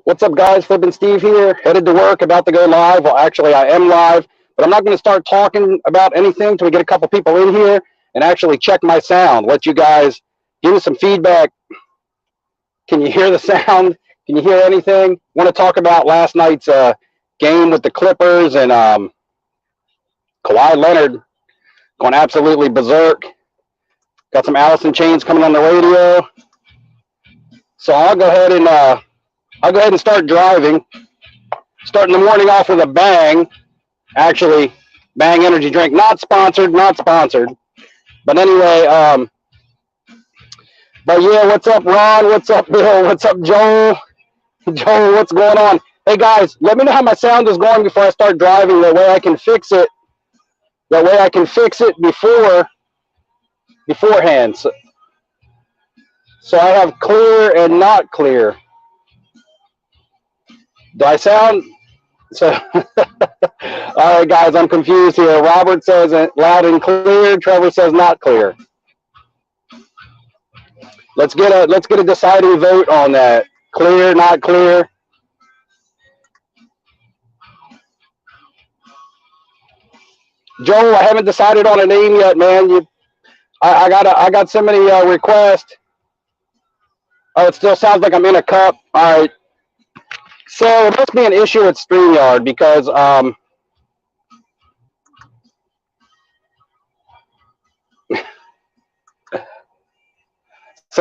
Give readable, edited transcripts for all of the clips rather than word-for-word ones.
What's up, guys? Flippin' Steve here, headed to work, about to go live. Well, actually, I am live, but I'm not going to start talking about anything until we get a couple people in here and actually check my sound. Let you guys give me some feedback. Can you hear the sound? Can you hear anything? Want to talk about last night's game with the Clippers and Kawhi Leonard going absolutely berserk. Got some Alice in Chains coming on the radio. So I'll go ahead and start driving. Starting the morning off with a bang. Actually, Bang energy drink, not sponsored. But anyway, but yeah, what's up, Ron? What's up, Bill? What's up, Joel? Joel, what's going on? Hey guys, let me know how my sound is going before I start driving. That way I can fix it. Beforehand. So I have clear and not clear. Do I sound so? All right, guys, I'm confused here. Robert says loud and clear. Trevor says not clear. Let's get a deciding vote on that. Clear, not clear. Joel, I haven't decided on a name yet, man. I got so many requests. Oh, it still sounds like I'm in a cup. All right. So it must be an issue with StreamYard because so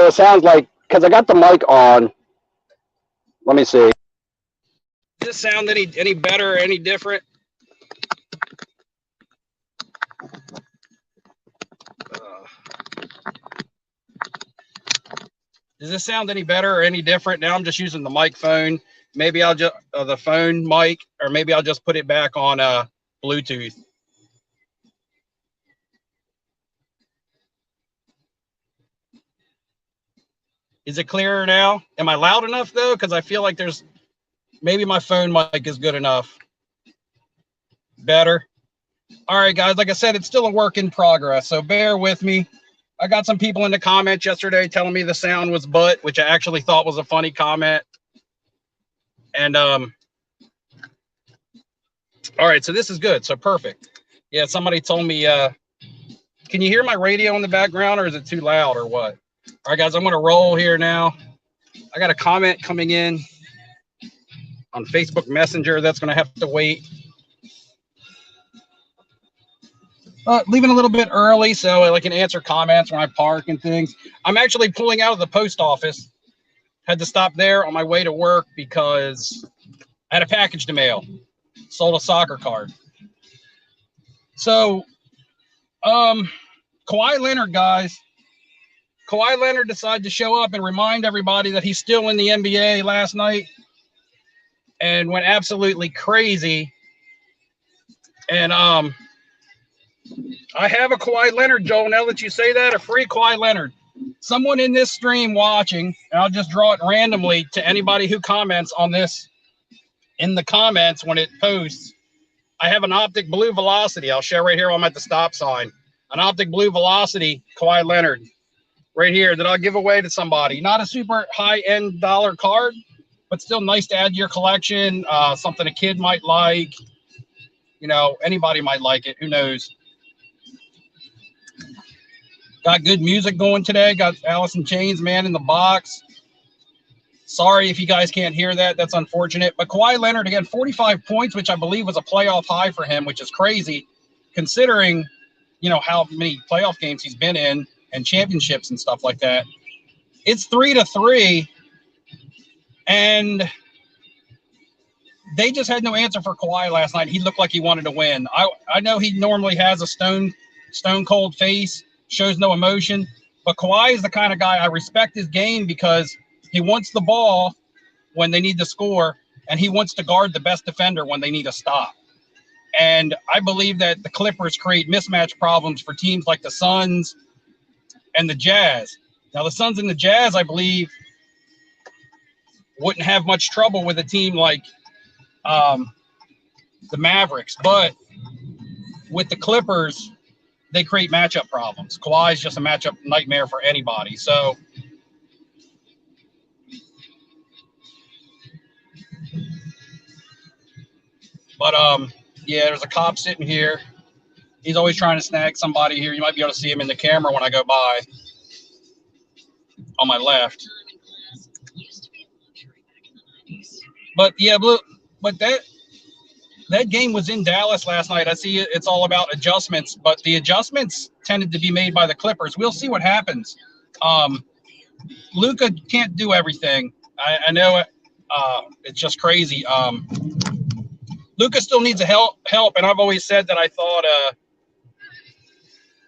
it sounds like, because I got the mic on. Let me see. Does this sound any better or any different? Does this sound any better or any different? Now I'm just using the mic phone. Maybe I'll just the phone mic, or maybe I'll just put it back on Bluetooth. Is it clearer now? Am I loud enough though? Because I feel like maybe my phone mic is good enough. Better. All right, guys. Like I said, it's still a work in progress, so bear with me. I got some people in the comments yesterday telling me the sound was butt, which I actually thought was a funny comment. And all right, so this is good. So perfect. Yeah, somebody told me, can you hear my radio in the background, or is it too loud, or what? All right, guys, I'm going to roll here now. I got a comment coming in on Facebook Messenger. That's going to have to wait. Leaving a little bit early so I can answer comments when I park and things. I'm actually pulling out of the post office. Had to stop there on my way to work because I had a package to mail. Sold a soccer card. So, Kawhi Leonard, guys. Kawhi Leonard decided to show up and remind everybody that he's still in the NBA last night and went absolutely crazy. And I have a Kawhi Leonard, Joel, now that you say that, a free Kawhi Leonard. Someone in this stream watching, and I'll just draw it randomly to anybody who comments on this in the comments when it posts. I have an Optic Blue Velocity. I'll share right here while I'm at the stop sign. An Optic Blue Velocity Kawhi Leonard right here that I'll give away to somebody. Not a super high-end dollar card, but still nice to add to your collection. Something a kid might like. You know, anybody might like it. Who knows? Got good music going today. Got Alice in Chains, Man in the Box. Sorry if you guys can't hear that. That's unfortunate. But Kawhi Leonard, again, 45 points, which I believe was a playoff high for him, which is crazy considering, you know, how many playoff games he's been in and championships and stuff like that. It's 3-3, and they just had no answer for Kawhi last night. He looked like he wanted to win. I know he normally has a stone cold face, shows no emotion, but Kawhi is the kind of guy I respect his game because he wants the ball when they need to score, and he wants to guard the best defender when they need a stop. And I believe that the Clippers create mismatch problems for teams like the Suns and the Jazz. Now, the Suns and the Jazz, I believe, wouldn't have much trouble with a team like the Mavericks. But with the Clippers, they create matchup problems. Kawhi is just a matchup nightmare for anybody. So But yeah, there's a cop sitting here. He's always trying to snag somebody here. You might be able to see him in the camera when I go by on my left. But yeah, but that game was in Dallas last night. I see it's all about adjustments, but the adjustments tended to be made by the Clippers. We'll see what happens. Luka can't do everything. I know it. It's just crazy. Luka still needs a help, and I've always said that I thought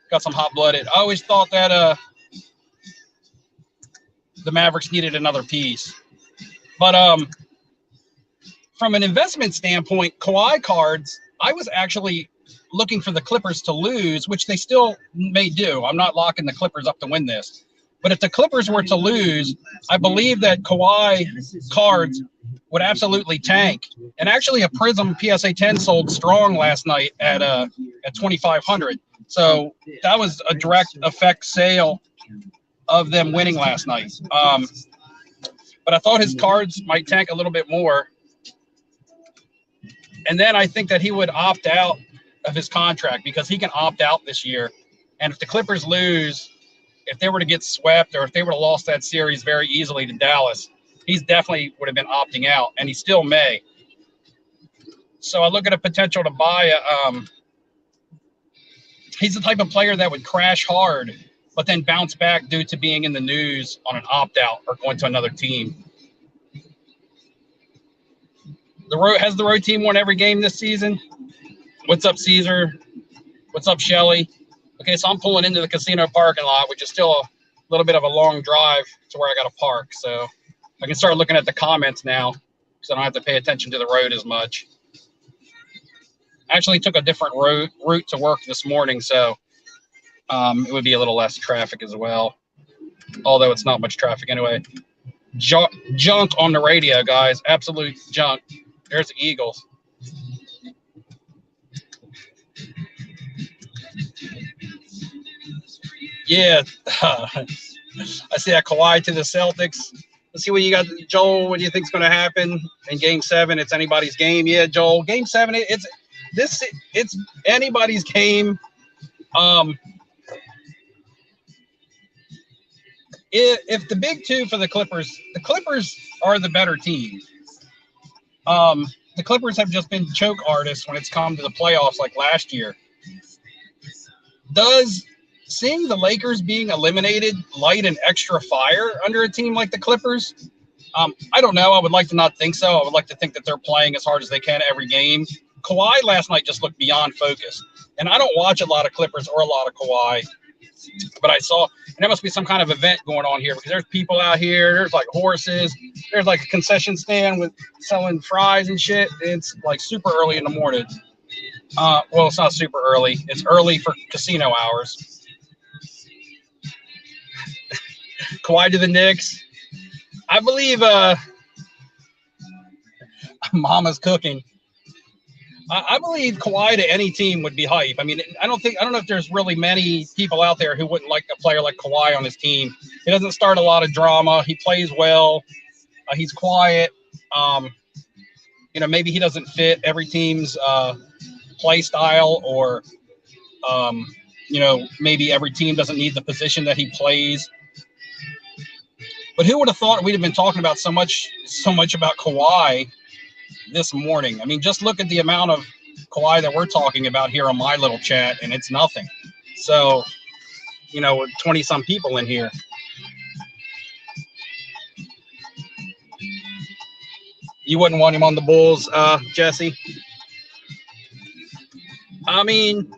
got some hot-blooded. I always thought that the Mavericks needed another piece. But from an investment standpoint, Kawhi cards, I was actually looking for the Clippers to lose, which they still may do. I'm not locking the Clippers up to win this. But if the Clippers were to lose, I believe that Kawhi cards would absolutely tank. And actually, a Prism PSA 10 sold strong last night at 2,500. So that was a direct effect sale of them winning last night. But I thought his cards might tank a little bit more. And then I think that he would opt out of his contract because he can opt out this year. And if the Clippers lose, if they were to get swept or if they would have lost that series very easily to Dallas, he's definitely would have been opting out, and he still may. So I look at a potential to buy he's the type of player that would crash hard, but then bounce back due to being in the news on an opt-out or going to another team. Has the road team won every game this season? What's up, Caesar? What's up, Shelly? Okay, so I'm pulling into the casino parking lot, which is still a little bit of a long drive to where I got to park. So I can start looking at the comments now because I don't have to pay attention to the road as much. I actually took a different route to work this morning, so it would be a little less traffic as well, although it's not much traffic anyway. Junk on the radio, guys. Absolute junk. There's the Eagles. Yeah. I see that Kawhi to the Celtics. Let's see what you got, Joel. What do you think's going to happen in Game 7? It's anybody's game. Yeah, Joel. Game 7, it's anybody's game. If the big two for the Clippers are the better team. The Clippers have just been choke artists when it's come to the playoffs like last year. Does seeing the Lakers being eliminated light an extra fire under a team like the Clippers? I don't know. I would like to not think so. I would like to think that they're playing as hard as they can every game. Kawhi last night just looked beyond focused. And I don't watch a lot of Clippers or a lot of Kawhi. But I saw, and there must be some kind of event going on here because there's people out here. There's like horses. There's like a concession stand with selling fries and shit. It's like super early in the morning. Well, it's not super early. It's early for casino hours. Kawhi to the Knicks. I believe Mama's cooking. I believe Kawhi to any team would be hype. I mean, I don't know if there's really many people out there who wouldn't like a player like Kawhi on his team. He doesn't start a lot of drama. He plays well. He's quiet. Maybe he doesn't fit every team's play style, or maybe every team doesn't need the position that he plays. But who would have thought we'd have been talking about so much about Kawhi this morning? I mean, just look at the amount of Kawhi that we're talking about here on my little chat, and it's nothing. So, 20-some people in here. You wouldn't want him on the Bulls, Jesse? I mean,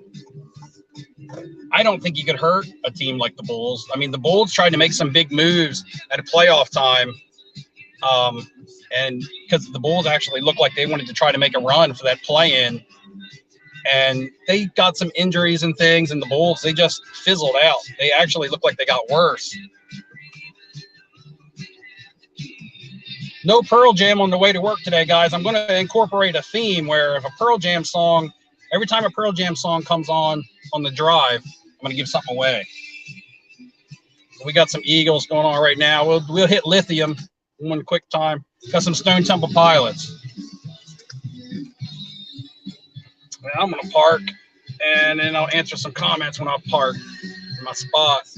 I don't think he could hurt a team like the Bulls. I mean, the Bulls tried to make some big moves at a playoff time. And because the Bulls actually looked like they wanted to try to make a run for that play-in, and they got some injuries and things, and the Bulls, they just fizzled out. They actually looked like they got worse. No Pearl Jam on the way to work today, guys. I'm going to incorporate a theme where if a Pearl Jam song, every time a Pearl Jam song comes on the drive, I'm going to give something away. We got some Eagles going on right now. We'll hit Lithium in one quick time. Got some Stone Temple Pilots. I'm going to park, and then I'll answer some comments when I park in my spot.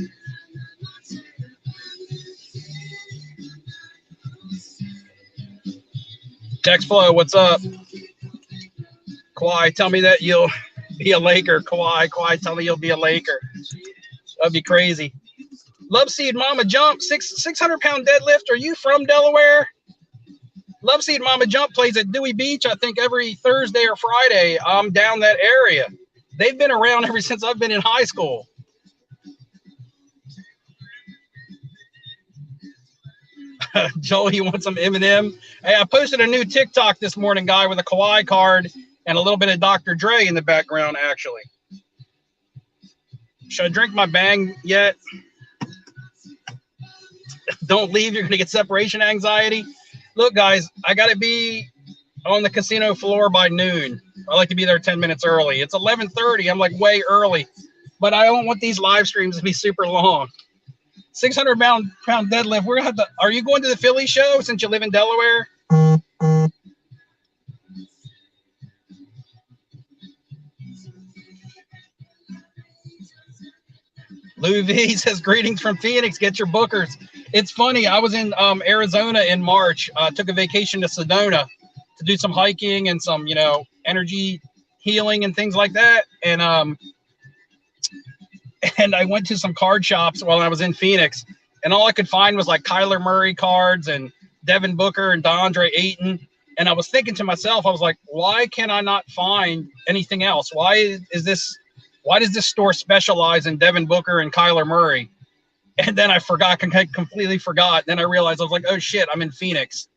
Text Flow, what's up? Kawhi, tell me that you'll be a Laker. Kawhi, tell me you'll be a Laker. That'd be crazy. Love Seed Mama Jump, 600-pound deadlift. Are you from Delaware? Love Seed Mama Jump plays at Dewey Beach, I think, every Thursday or Friday. I'm down that area. They've been around ever since I've been in high school. Joel, you want some Eminem? Hey, I posted a new TikTok this morning, guy, with a Kawhi card and a little bit of Dr. Dre in the background, actually. Should I drink my Bang yet? Don't leave. You're going to get separation anxiety. Look, guys, I got to be on the casino floor by noon. I like to be there 10 minutes early. It's 11:30. I'm like way early. But I don't want these live streams to be super long. 600-pound deadlift. We're gonna have to. Are you going to the Philly show since you live in Delaware? Lou V says, greetings from Phoenix. Get your bookers. It's funny. I was in Arizona in March. Took a vacation to Sedona to do some hiking and some, energy healing and things like that. And I went to some card shops while I was in Phoenix. And all I could find was like Kyler Murray cards and Devin Booker and DeAndre Ayton. And I was thinking to myself, I was like, why can I not find anything else? Why does this store specialize in Devin Booker and Kyler Murray? And then I completely forgot. Then I realized I was like, oh shit, I'm in Phoenix.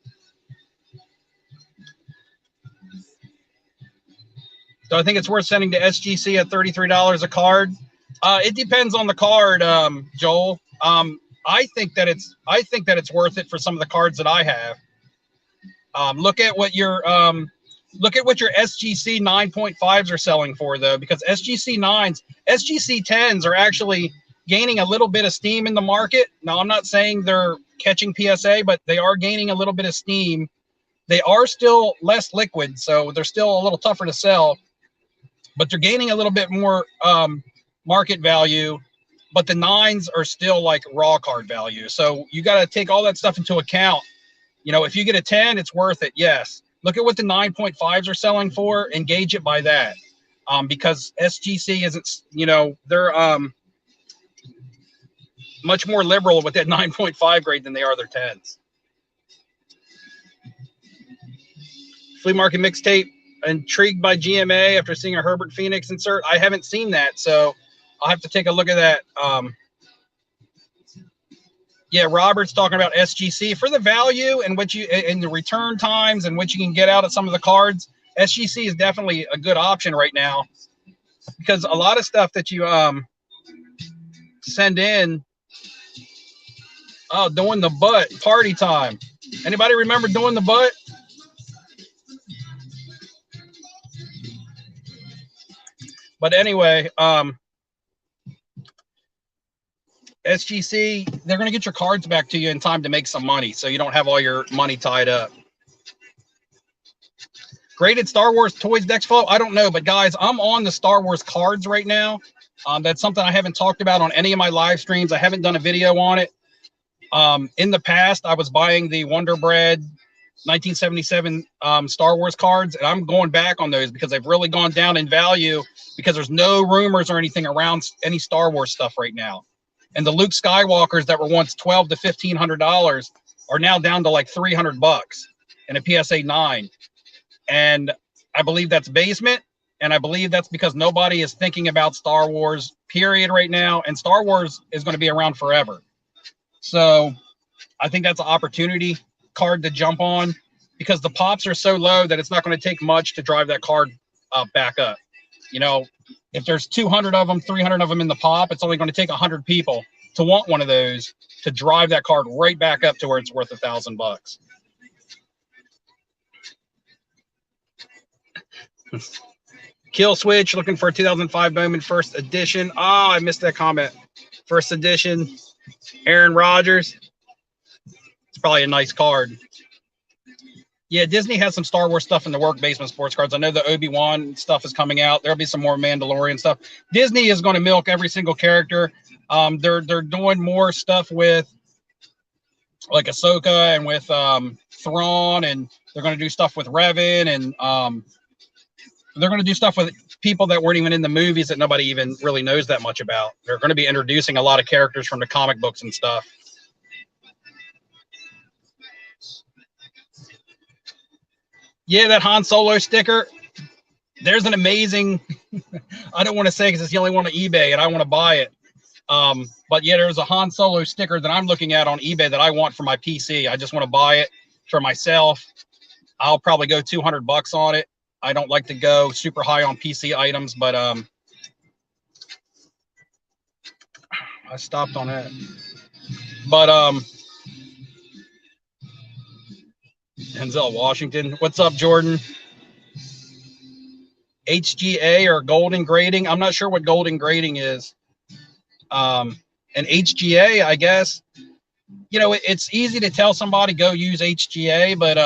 So I think it's worth sending to SGC at $33 a card. It depends on the card, Joel. I think that it's worth it for some of the cards that I have. Look at what your SGC 9.5s are selling for, though, because SGC 9s, SGC 10s are actually gaining a little bit of steam in the market. Now, I'm not saying they're catching PSA, but they are gaining a little bit of steam. They are still less liquid, so they're still a little tougher to sell, but they're gaining a little bit more market value. But the 9s are still like raw card value. So you got to take all that stuff into account. If you get a 10, it's worth it. Yes. Look at what the 9.5s are selling for and gauge it by that. Because SGC isn't, they're much more liberal with that 9.5 grade than they are their 10s. Flea Market Mixtape, intrigued by GMA after seeing a Herbert Phoenix insert. I haven't seen that, so I'll have to take a look at that. Yeah, Robert's talking about SGC for the value and the return times and what you can get out of some of the cards. SGC is definitely a good option right now because a lot of stuff that you send in. Oh, doing the butt party time. Anybody remember doing the butt? But anyway, SGC, they're going to get your cards back to you in time to make some money, so you don't have all your money tied up. Graded Star Wars toys deck flow? I don't know, but guys, I'm on the Star Wars cards right now. That's something I haven't talked about on any of my live streams. I haven't done a video on it. In the past, I was buying the Wonder Bread 1977 Star Wars cards, and I'm going back on those because they've really gone down in value because there's no rumors or anything around any Star Wars stuff right now. And the Luke Skywalkers that were once $1,200 to $1,500 are now down to like $300 in a PSA 9. And I believe that's basement. And I believe that's because nobody is thinking about Star Wars, period, right now. And Star Wars is going to be around forever. So I think that's an opportunity card to jump on because the pops are so low that it's not going to take much to drive that card back up. If there's 200 of them, 300 of them in the pop, it's only going to take 100 people to want one of those to drive that card right back up to where it's worth $1,000. Kill Switch looking for a 2005 Bowman first edition. Oh, I missed that comment. First edition, Aaron Rodgers. It's probably a nice card. Yeah, Disney has some Star Wars stuff in the work, Basement Sports Cards. I know the Obi-Wan stuff is coming out. There'll be some more Mandalorian stuff. Disney is going to milk every single character. They're doing more stuff with like Ahsoka and with Thrawn, and they're going to do stuff with Revan, and they're going to do stuff with people that weren't even in the movies that nobody even really knows that much about. They're going to be introducing a lot of characters from the comic books and stuff. Yeah, that Han Solo sticker. There's an amazing, I don't want to say because it's the only one on eBay and I want to buy it. But yeah, there's a Han Solo sticker that I'm looking at on eBay that I want for my PC. I just want to buy it for myself. I'll probably go $200 on it. I don't like to go super high on PC items, but I stopped on that. But Denzel Washington. What's up, Jordan? HGA or golden grading. I'm not sure what golden grading is. And HGA, I guess, you know, it's easy to tell somebody go use HGA, but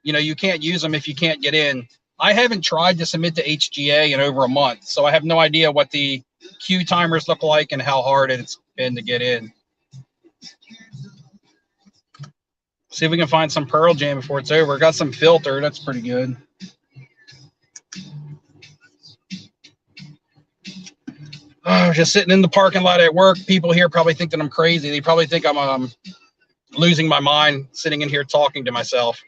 you know, you can't use them if you can't get in. I haven't tried to submit to HGA in over a month, so I have no idea what the queue timers look like and how hard it's been to get in. See if we can find some Pearl Jam before it's over. Got some Filter. That's pretty good. Oh, just sitting in the parking lot at work. People here probably think that I'm crazy. They probably think I'm losing my mind sitting in here talking to myself.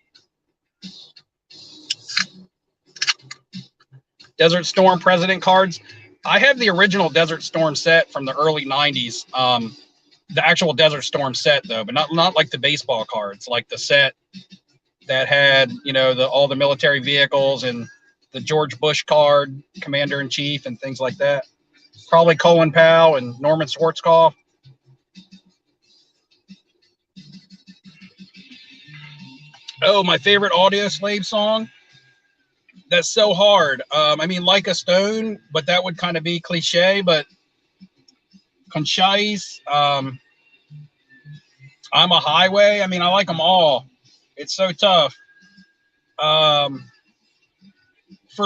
Desert Storm President cards. I have the original Desert Storm set from the early 90s. The actual Desert Storm set, though, but not like the baseball cards, like the set that had, you know, all the military vehicles and the George Bush card, Commander-in-Chief, and things like that. Probably Colin Powell and Norman Schwarzkopf. Oh, my favorite Audioslave song. That's so hard. I mean, Like a Stone, but that would kind of be cliche, but Concise, I'm a Highway. I mean, I like them all. It's so tough. For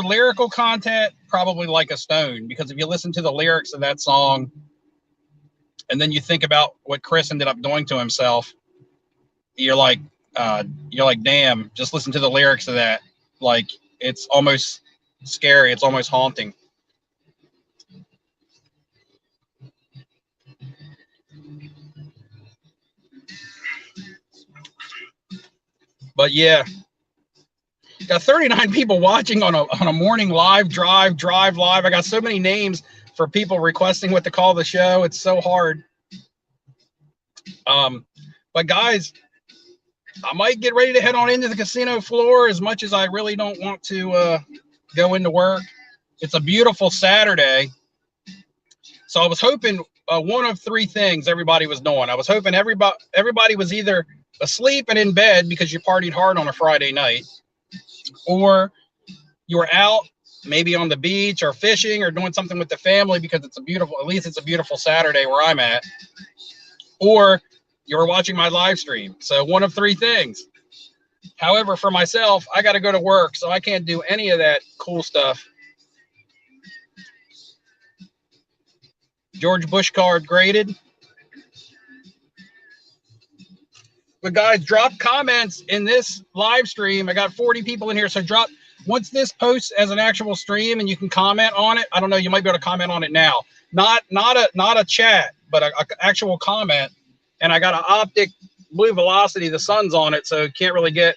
lyrical content, probably Like a Stone, because if you listen to the lyrics of that song and then you think about what Chris ended up doing to himself, you're like, damn, just listen to the lyrics of that. Like, it's almost scary. It's almost haunting. But yeah, got 39 people watching on a morning live drive live. I got so many names for people requesting what to call the show. It's so hard. But guys, I might get ready to head on into the casino floor as much as I really don't want to go into work. It's a beautiful Saturday. So I was hoping one of three things everybody was doing. I was hoping everybody was either asleep and in bed because you partied hard on a Friday night, or you were out maybe on the beach or fishing or doing something with the family because it's a beautiful Saturday where I'm at, or you were watching my live stream. So one of three things. However, for myself, I got to go to work, so I can't do any of that cool stuff. George Bush card graded. But guys, drop comments in this live stream. I got 40 people in here, so drop once this posts as an actual stream and you can comment on it. I don't know, you might be able to comment on it now. Not a chat, but a actual comment. And I got an optic blue velocity. The sun's on it, so can't really get.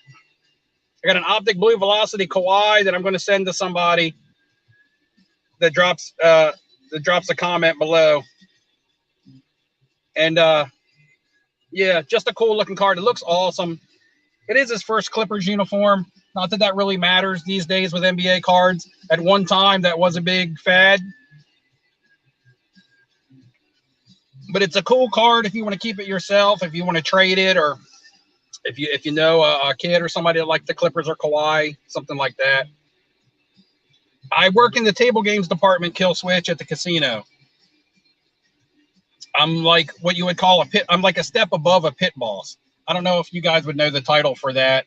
I got an optic blue velocity Kawaii that I'm going to send to somebody that drops a comment below. And yeah, just a cool looking card. It looks awesome. It is his first Clippers uniform. Not that that really matters these days with NBA cards. At one time, that was a big fad. But it's a cool card if you want to keep it yourself, if you want to trade it, or if you know a kid or somebody that likes the Clippers or Kawhi, something like that. I work in the table games department, kill switch, at the casino. I'm like what you would call a pit. I'm like a step above a pit boss. I don't know if you guys would know the title for that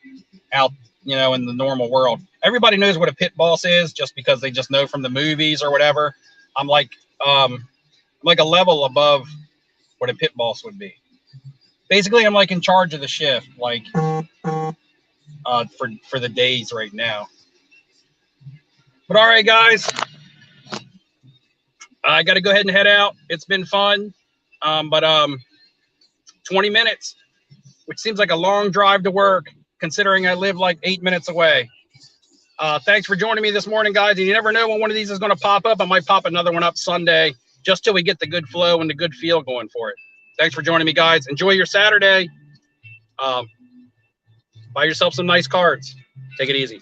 out in the normal world. Everybody knows what a pit boss is just because they just know from the movies or whatever. I'm like a level above what a pit boss would be. Basically, I'm like in charge of the shift, like for the days right now. But all right, guys, I got to go ahead and head out. It's been fun, but 20 minutes, which seems like a long drive to work, considering I live like 8 minutes away. Thanks for joining me this morning, guys. And you never know when one of these is going to pop up. I might pop another one up Sunday, just till we get the good flow and the good feel going for it. Thanks for joining me, guys. Enjoy your Saturday. Buy yourself some nice cards. Take it easy.